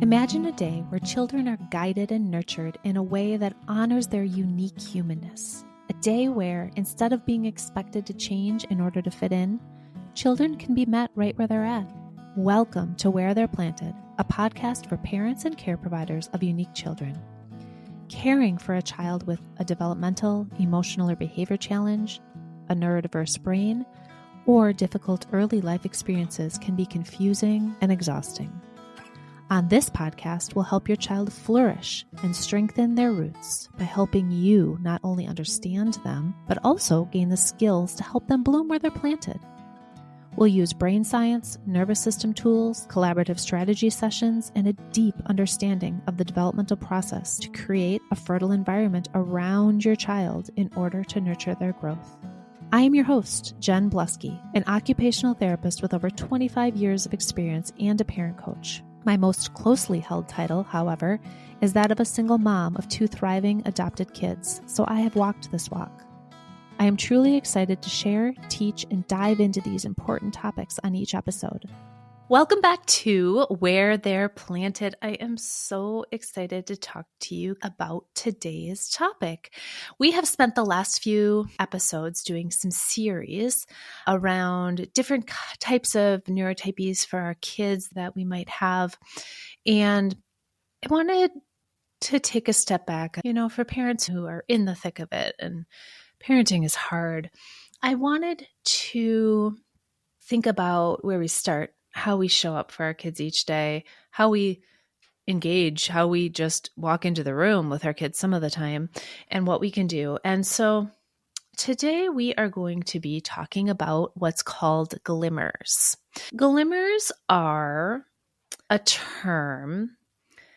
Imagine a day where children are guided and nurtured in a way that honors their unique humanness. A day where, instead of being expected to change in order to fit in, children can be met right where they're at. Welcome to Where They're Planted, a podcast for parents and care providers of unique children. Caring for a child with a developmental, emotional, or behavior challenge, a neurodiverse brain, or difficult early life experiences can be confusing and exhausting. On this podcast, we'll help your child flourish and strengthen their roots by helping you not only understand them, but also gain the skills to help them bloom where they're planted. We'll use brain science, nervous system tools, collaborative strategy sessions, and a deep understanding of the developmental process to create a fertile environment around your child in order to nurture their growth. I am your host, Jen Bluske, an occupational therapist with over 25 years of experience and a parent coach. My most closely held title, however, is that of a single mom of 2 thriving adopted kids, so I have walked this walk. I am truly excited to share, teach, and dive into these important topics on each episode. Welcome back to Where They're Planted. I am so excited to talk to you about today's topic. We have spent the last few episodes doing some series around different types of neurotypies for our kids that we might have. And I wanted to take a step back, for parents who are in the thick of it and parenting is hard. I wanted to think about where we start, how we show up for our kids each day, how we engage, how we just walk into the room with our kids some of the time, and what we can do. And so today we are going to be talking about what's called glimmers. Glimmers are a term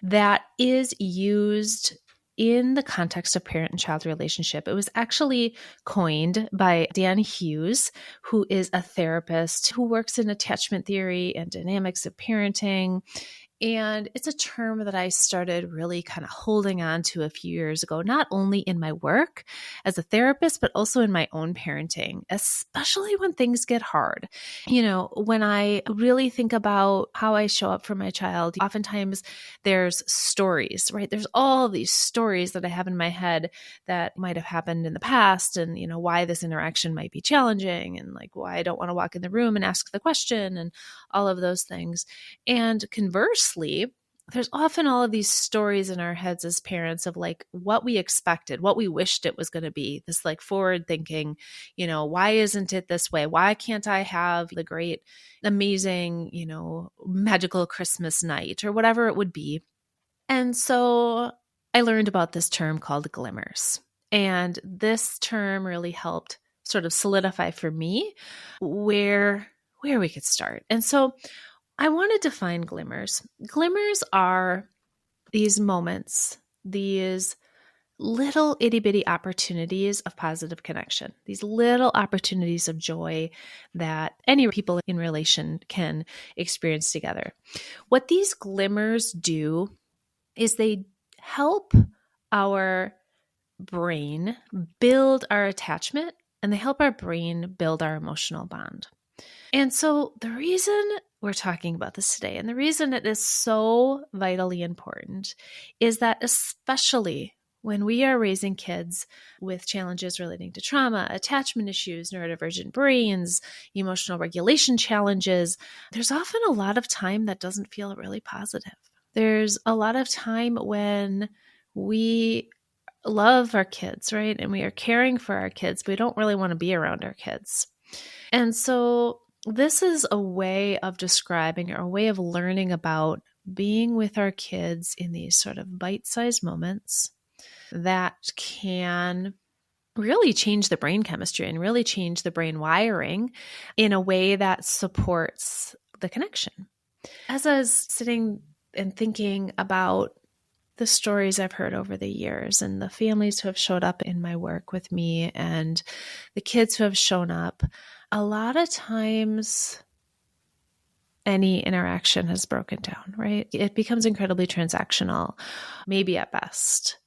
that is used in the context of parent and child relationship. It was actually coined by Dan Hughes, who is a therapist who works in attachment theory and dynamics of parenting. And it's a term that I started really kind of holding on to a few years ago, not only in my work as a therapist, but also in my own parenting, especially when things get hard. When I really think about how I show up for my child, oftentimes there's stories, right? There's all these stories that I have in my head that might have happened in the past and, why this interaction might be challenging and like why I don't want to walk in the room and ask the question and all of those things. And conversely, there's often all of these stories in our heads as parents of like what we expected, what we wished it was going to be, this like forward thinking, why isn't it this way? Why can't I have the great, amazing, magical Christmas night or whatever it would be? And so I learned about this term called glimmers. And this term really helped sort of solidify for me where we could start. And so I want to define glimmers. Glimmers are these moments, these little itty bitty opportunities of positive connection, these little opportunities of joy that any people in relation can experience together. What these glimmers do is they help our brain build our attachment and they help our brain build our emotional bond. And so the reason we're talking about this today, and the reason it is so vitally important, is that especially when we are raising kids with challenges relating to trauma, attachment issues, neurodivergent brains, emotional regulation challenges, there's often a lot of time that doesn't feel really positive. There's a lot of time when we love our kids, right? And we are caring for our kids, but we don't really want to be around our kids. And so this is a way of describing or a way of learning about being with our kids in these sort of bite-sized moments that can really change the brain chemistry and really change the brain wiring in a way that supports the connection. As I was sitting and thinking about the stories I've heard over the years and the families who have showed up in my work with me and the kids who have shown up, a lot of times any interaction has broken down, right? It becomes incredibly transactional, maybe at best.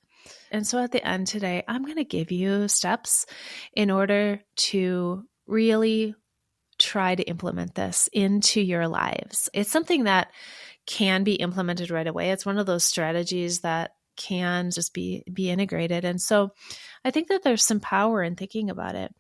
And so at the end today, I'm going to give you steps in order to really try to implement this into your lives. It's something that can be implemented right away. It's one of those strategies that can just be integrated. And so I think that there's some power in thinking about it.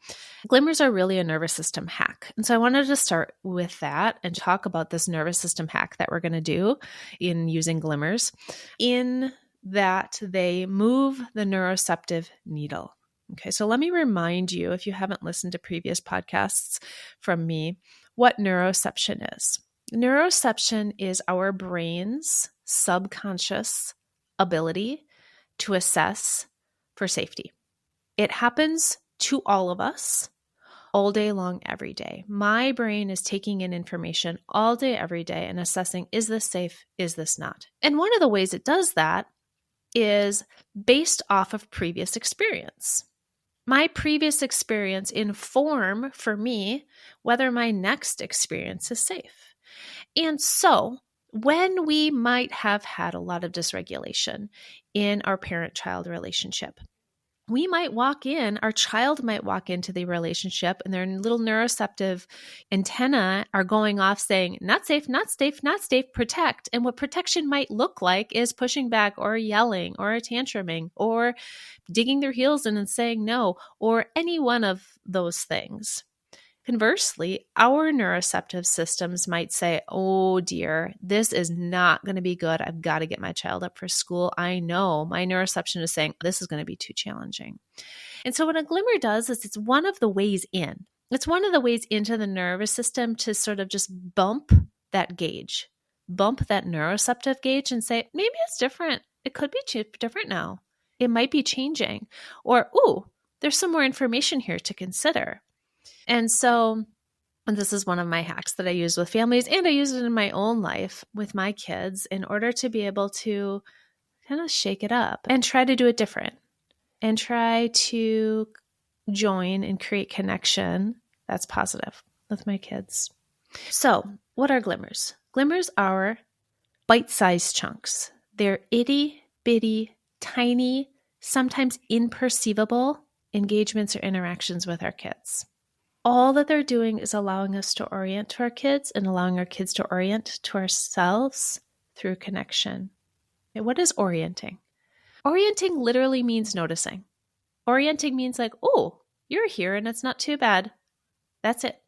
Glimmers are really a nervous system hack. And so I wanted to start with that and talk about this nervous system hack that we're going to do in using glimmers, in that they move the neuroceptive needle. Okay, so let me remind you, if you haven't listened to previous podcasts from me, what neuroception is. Neuroception is our brain's subconscious ability to assess for safety. It happens to all of us all day long, every day. My brain is taking in information all day, every day and assessing, is this safe? Is this not? And one of the ways it does that is based off of previous experience. My previous experience inform for me whether my next experience is safe. And so when we might have had a lot of dysregulation in our parent-child relationship, we might our child might walk into the relationship and their little neuroceptive antenna are going off saying, not safe, not safe, not safe, protect. And what protection might look like is pushing back or yelling or tantruming or digging their heels in and saying no, or any one of those things. Conversely, our neuroceptive systems might say, oh dear, this is not going to be good. I've got to get my child up for school. I know my neuroception is saying this is going to be too challenging. And so what a glimmer does is it's one of the ways in. It's one of the ways into the nervous system to sort of just bump that gauge, bump that neuroceptive gauge and say, maybe it's different. It could be different now. It might be changing. Or, ooh, there's some more information here to consider. And so this is one of my hacks that I use with families, and I use it in my own life with my kids in order to be able to kind of shake it up and try to do it different and try to join and create connection that's positive with my kids. So what are glimmers? Glimmers are bite-sized chunks. They're itty bitty, tiny, sometimes imperceivable engagements or interactions with our kids. All that they're doing is allowing us to orient to our kids and allowing our kids to orient to ourselves through connection. Okay, what is orienting? Orienting literally means noticing. Orienting means like, oh, you're here and it's not too bad. That's it.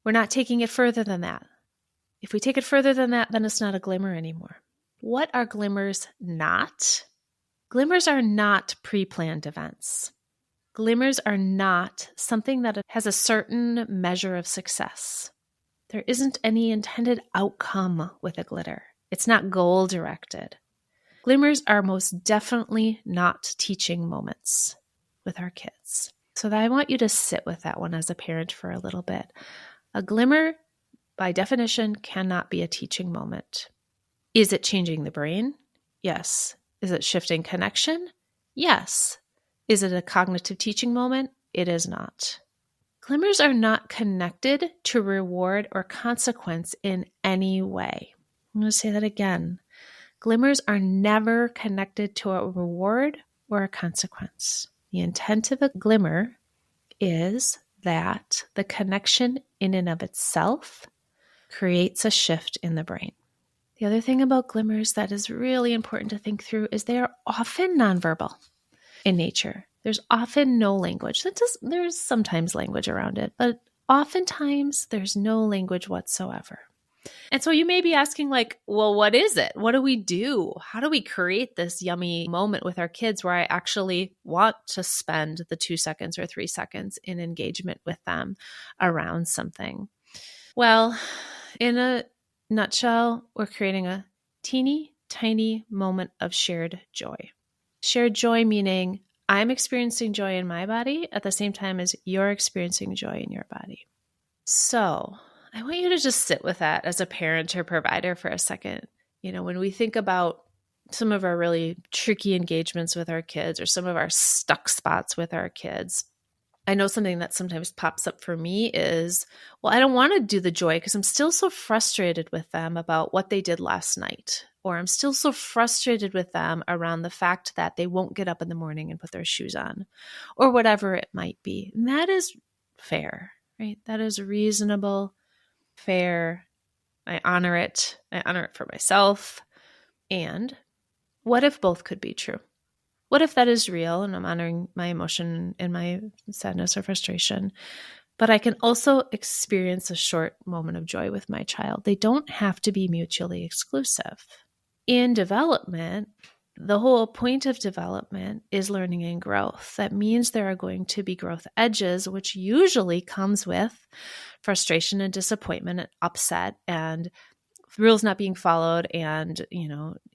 We're not taking it further than that. If we take it further than that, then it's not a glimmer anymore. What are glimmers not? Glimmers are not pre-planned events. Glimmers are not something that has a certain measure of success. There isn't any intended outcome with a glitter. It's not goal-directed. Glimmers are most definitely not teaching moments with our kids. So I want you to sit with that one as a parent for a little bit. A glimmer, by definition, cannot be a teaching moment. Is it changing the brain? Yes. Is it shifting connection? Yes. Is it a cognitive teaching moment? It is not. Glimmers are not connected to reward or consequence in any way. I'm going to say that again. Glimmers are never connected to a reward or a consequence. The intent of a glimmer is that the connection in and of itself creates a shift in the brain. The other thing about glimmers that is really important to think through is they are often nonverbal in nature. There's often no language. There's sometimes language around it, but oftentimes there's no language whatsoever. And so you may be asking like, well, what is it? What do we do? How do we create this yummy moment with our kids where I actually want to spend the 2 seconds or 3 seconds in engagement with them around something? Well, in a nutshell, we're creating a teeny tiny moment of shared joy. Shared joy meaning I'm experiencing joy in my body at the same time as you're experiencing joy in your body. So I want you to just sit with that as a parent or provider for a second. You know, when we think about some of our really tricky engagements with our kids or some of our stuck spots with our kids, I know something that sometimes pops up for me is, well, I don't want to do the joy because I'm still so frustrated with them about what they did last night. Or I'm still so frustrated with them around the fact that they won't get up in the morning and put their shoes on, or whatever it might be. And that is fair. right? That is reasonable, fair. I honor it. I honor it for myself. And what if both could be true? What if that is real and I'm honoring my emotion and my sadness or frustration, but I can also experience a short moment of joy with my child? They don't have to be mutually exclusive. In development, the whole point of development is learning and growth. That means there are going to be growth edges, which usually comes with frustration and disappointment and upset and rules not being followed and,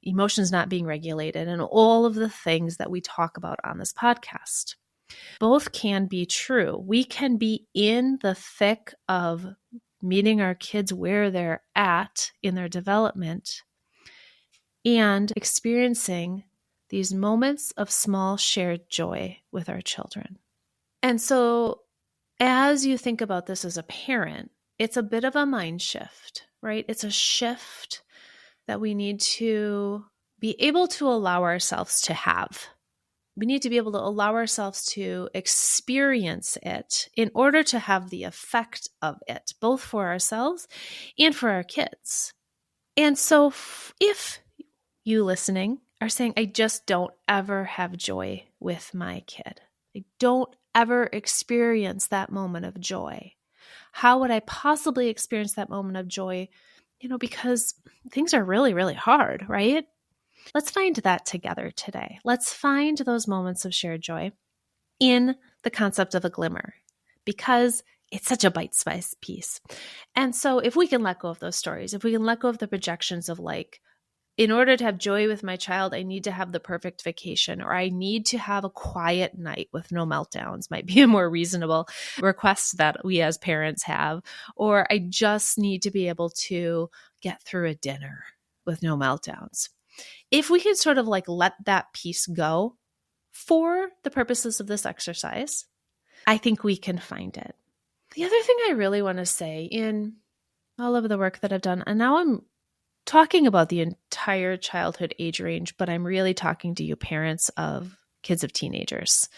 emotions not being regulated and all of the things that we talk about on this podcast. Both can be true. We can be in the thick of meeting our kids where they're at in their development and experiencing these moments of small shared joy with our children. And so as you think about this as a parent, it's a bit of a mind shift, right? It's a shift that we need to be able to allow ourselves to have. We need to be able to allow ourselves to experience it in order to have the effect of it, both for ourselves and for our kids. And so if you listening are saying, I just don't ever have joy with my kid, I don't ever experience that moment of joy. How would I possibly experience that moment of joy? Because things are really, really hard, right? Let's find that together today. Let's find those moments of shared joy in the concept of a glimmer, because it's such a bite-sized piece. And so if we can let go of those stories, if we can let go of the projections of like, in order to have joy with my child, I need to have the perfect vacation, or I need to have a quiet night with no meltdowns, might be a more reasonable request that we as parents have. Or I just need to be able to get through a dinner with no meltdowns. If we can sort of like let that piece go for the purposes of this exercise, I think we can find it. The other thing I really want to say in all of the work that I've done, and now I'm talking about the entire childhood age range, but I'm really talking to you parents of kids of teenagers.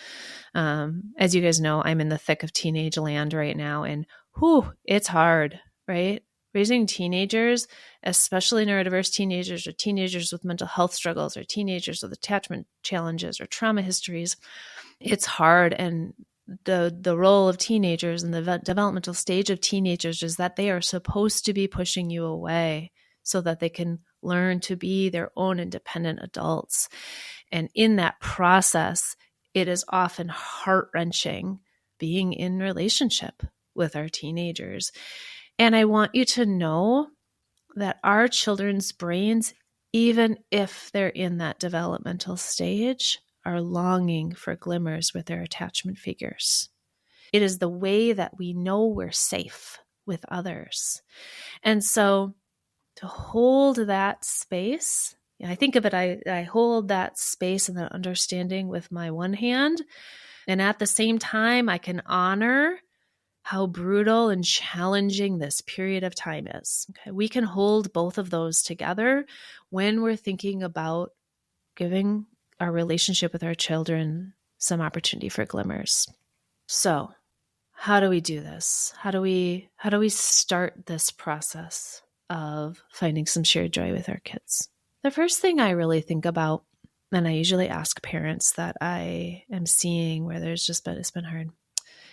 As you guys know, I'm in the thick of teenage land right now, and it's hard, right? Raising teenagers, especially neurodiverse teenagers or teenagers with mental health struggles or teenagers with attachment challenges or trauma histories, it's hard. And the role of teenagers and the developmental stage of teenagers is that they are supposed to be pushing you away so that they can learn to be their own independent adults. And in that process, it is often heart-wrenching being in relationship with our teenagers. And I want you to know that our children's brains, even if they're in that developmental stage, are longing for glimmers with their attachment figures. It is the way that we know we're safe with others. And so to hold that space, I think of it, I hold that space and that understanding with my one hand. And at the same time, I can honor how brutal and challenging this period of time is. Okay, we can hold both of those together when we're thinking about giving our relationship with our children some opportunity for glimmers. So, how do we do this? How do we start this process of finding some shared joy with our kids? The first thing I really think about, and I usually ask parents that I am seeing where it's been hard,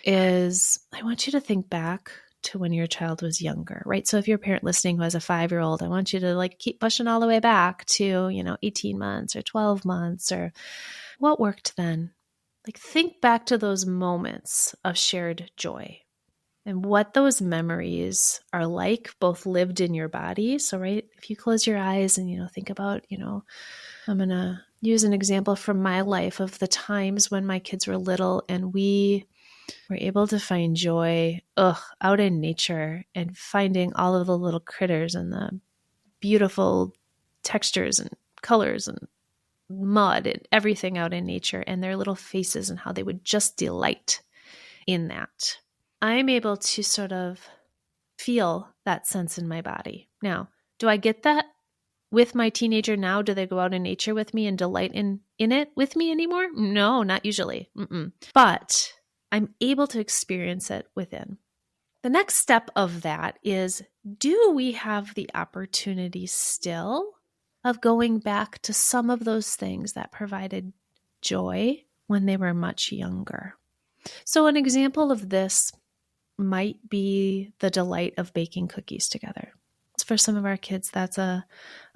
is I want you to think back to when your child was younger, right? So if you're a parent listening who has a 5-year-old, I want you to keep pushing all the way back to, 18 months or 12 months or what worked then. Think back to those moments of shared joy and what those memories are like, both lived in your body. So, right, if you close your eyes and, think about, I'm going to use an example from my life of the times when my kids were little and we were able to find joy out in nature and finding all of the little critters and the beautiful textures and colors and mud and everything out in nature and their little faces and how they would just delight in that. I'm able to sort of feel that sense in my body. Now, do I get that with my teenager now? Do they go out in nature with me and delight in it with me anymore? No, not usually. But I'm able to experience it within. The next step of that is, do we have the opportunity still of going back to some of those things that provided joy when they were much younger? So an example of this might be the delight of baking cookies together. For some of our kids, that's a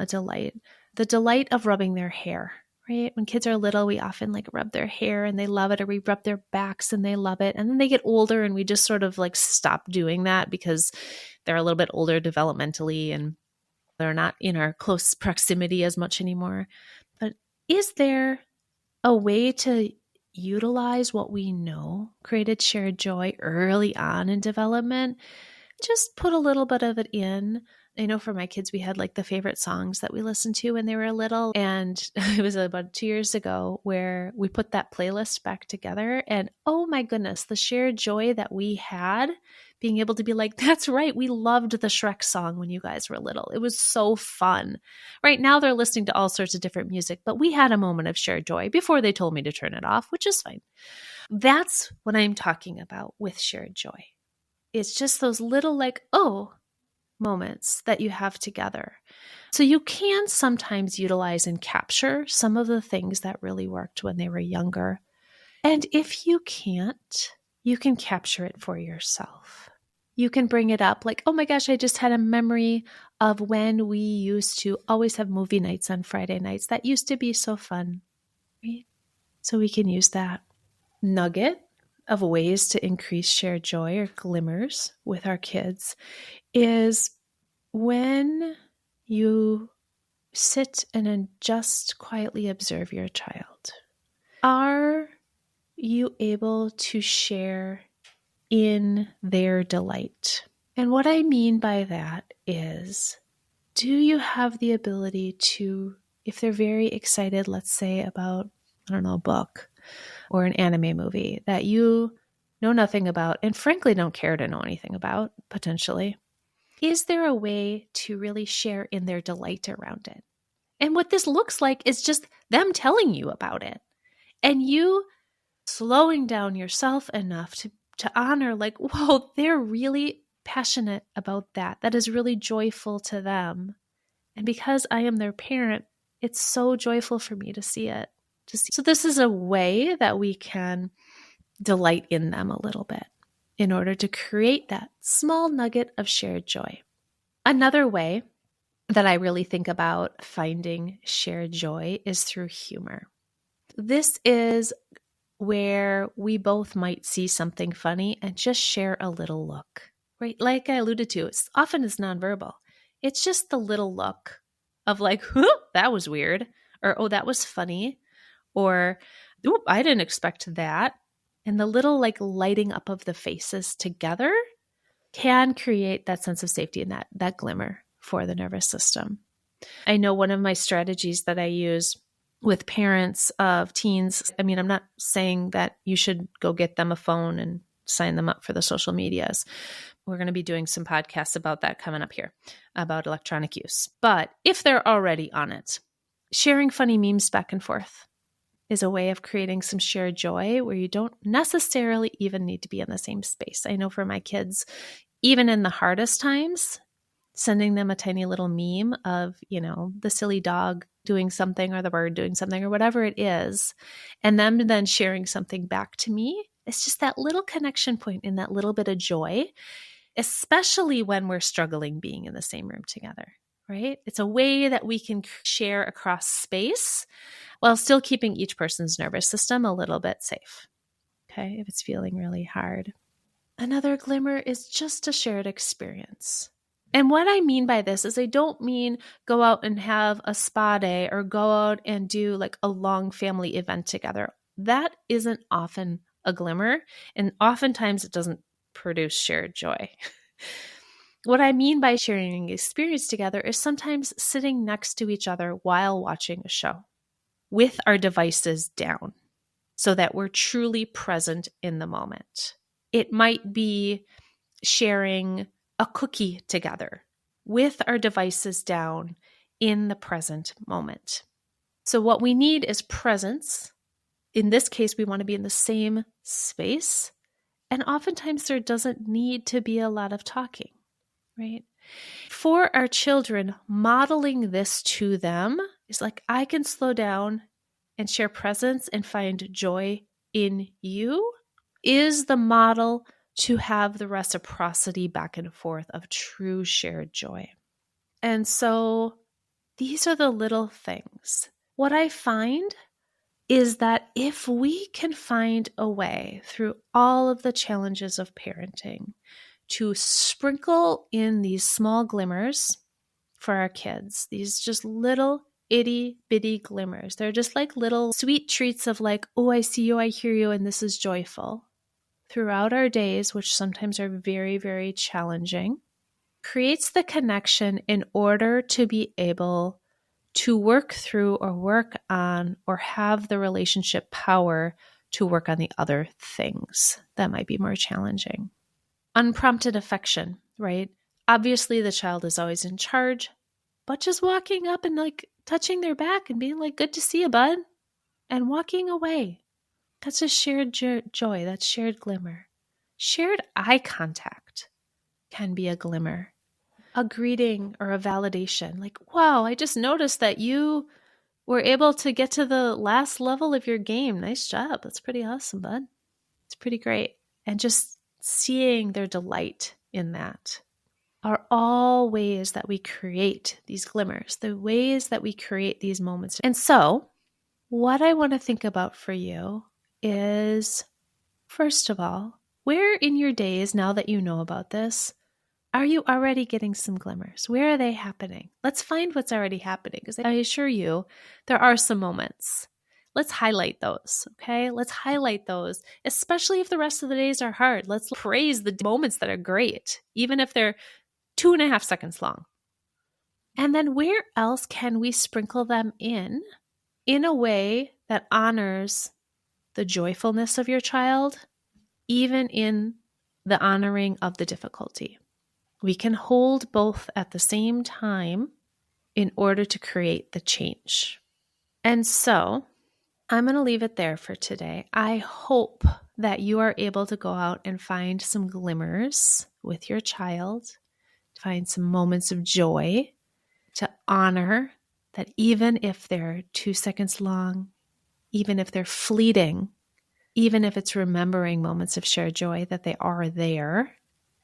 delight. The delight of rubbing their hair, right? When kids are little, we often like rub their hair and they love it, or we rub their backs and they love it. And then they get older and we just sort of like stop doing that because they're a little bit older developmentally and they're not in our close proximity as much anymore. But is there a way to utilize what we know created shared joy early on in development? Just put a little bit of it in. I know for my kids, we had like the favorite songs that we listened to when they were little. And it was about 2 years ago where we put that playlist back together. And oh my goodness, the shared joy that we had being able to be like, that's right, we loved the Shrek song when you guys were little. It was so fun. Right now they're listening to all sorts of different music, but we had a moment of shared joy before they told me to turn it off, which is fine. That's what I'm talking about with shared joy. It's just those little like, oh, moments that you have together. So you can sometimes utilize and capture some of the things that really worked when they were younger. And if you can't, you can capture it for yourself. You can bring it up like, oh my gosh, I just had a memory of when we used to always have movie nights on Friday nights. That used to be so fun, right? So we can use that nugget of ways to increase shared joy or glimmers with our kids is when you sit and just quietly observe your child. Are you able to share in their delight? And what I mean by that is, do you have the ability to, if they're very excited, let's say about, a book or an anime movie that you know nothing about and frankly don't care to know anything about, potentially, is there a way to really share in their delight around it? And what this looks like is just them telling you about it and you slowing down yourself enough to honor like, whoa, they're really passionate about that. That is really joyful to them. And because I am their parent, it's so joyful for me to see it. So this is a way that we can delight in them a little bit in order to create that small nugget of shared joy. Another way that I really think about finding shared joy is through humor. This is where we both might see something funny and just share a little look, right? Like I alluded to, it's often is nonverbal. It's just the little look of like, that was weird, or oh, that was funny, or oop, I didn't expect that. And the little like lighting up of the faces together can create that sense of safety and that glimmer for the nervous system. I know one of my strategies that I use with parents of teens, I'm not saying that you should go get them a phone and sign them up for the social medias. We're going to be doing some podcasts about that coming up here, about electronic use. But if they're already on it, sharing funny memes back and forth is a way of creating some shared joy where you don't necessarily even need to be in the same space. I know for my kids, even in the hardest times, sending them a tiny little meme of, the silly dog doing something or the bird doing something or whatever it is, and them then sharing something back to me, it's just that little connection point and that little bit of joy, especially when we're struggling being in the same room together, right? It's a way that we can share across space while still keeping each person's nervous system a little bit safe, okay, if it's feeling really hard. Another glimmer is just a shared experience. And what I mean by this is I don't mean go out and have a spa day or go out and do like a long family event together. That isn't often a glimmer, and oftentimes it doesn't produce shared joy. What I mean by sharing experience together is sometimes sitting next to each other while watching a show with our devices down so that we're truly present in the moment. It might be sharing a cookie together with our devices down in the present moment. So what we need is presence. In this case, we want to be in the same space And oftentimes there doesn't need to be a lot of talking, right? For our children, modeling this to them is like, I can slow down and share presence and find joy in you, is the model to have the reciprocity back and forth of true shared joy. And so these are the little things. What I find is that if we can find a way through all of the challenges of parenting to sprinkle in these small glimmers for our kids, these just little itty bitty glimmers. They're just like little sweet treats of like, oh, I see you, I hear you, and this is joyful. Throughout our days, which sometimes are very, very challenging, creates the connection in order to be able to work through or work on or have the relationship power to work on the other things that might be more challenging. Unprompted affection, right? Obviously, the child is always in charge, but just walking up and like touching their back and being like, good to see you, bud, and walking away. That's a shared joy. That's shared glimmer. Shared eye contact can be a glimmer. A greeting or a validation, like, wow, I just noticed that you were able to get to the last level of your game. Nice job. That's pretty awesome, bud. It's pretty great. And just seeing their delight in that are all ways that we create these glimmers, the ways that we create these moments. And so what I want to think about for you is, first of all, where in your days, now that you know about this, are you already getting some glimmers? Where are they happening? Let's find what's already happening, because I assure you there are some moments. Let's highlight those, okay? Let's highlight those, especially if the rest of the days are hard. Let's praise the moments that are great, even if they're 2.5 seconds long. And then where else can we sprinkle them in a way that honors the joyfulness of your child, even in the honoring of the difficulty? We can hold both at the same time in order to create the change. And so I'm going to leave it there for today. I hope that you are able to go out and find some glimmers with your child, find some moments of joy, to honor that even if they're 2 seconds long, even if they're fleeting, even if it's remembering moments of shared joy, that they are there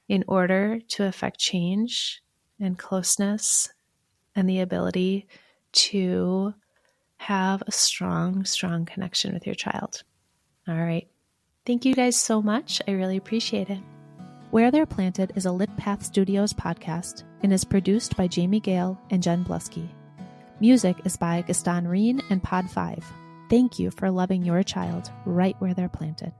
in order to affect change and closeness and the ability to have a strong, strong connection with your child. All right. Thank you guys so much. I really appreciate it. Where They're Planted is a Lit Path Studios podcast and is produced by Jamie Gale and Jen Bluske. Music is by Gaston Reen and Pod 5. Thank you for loving your child right where they're planted.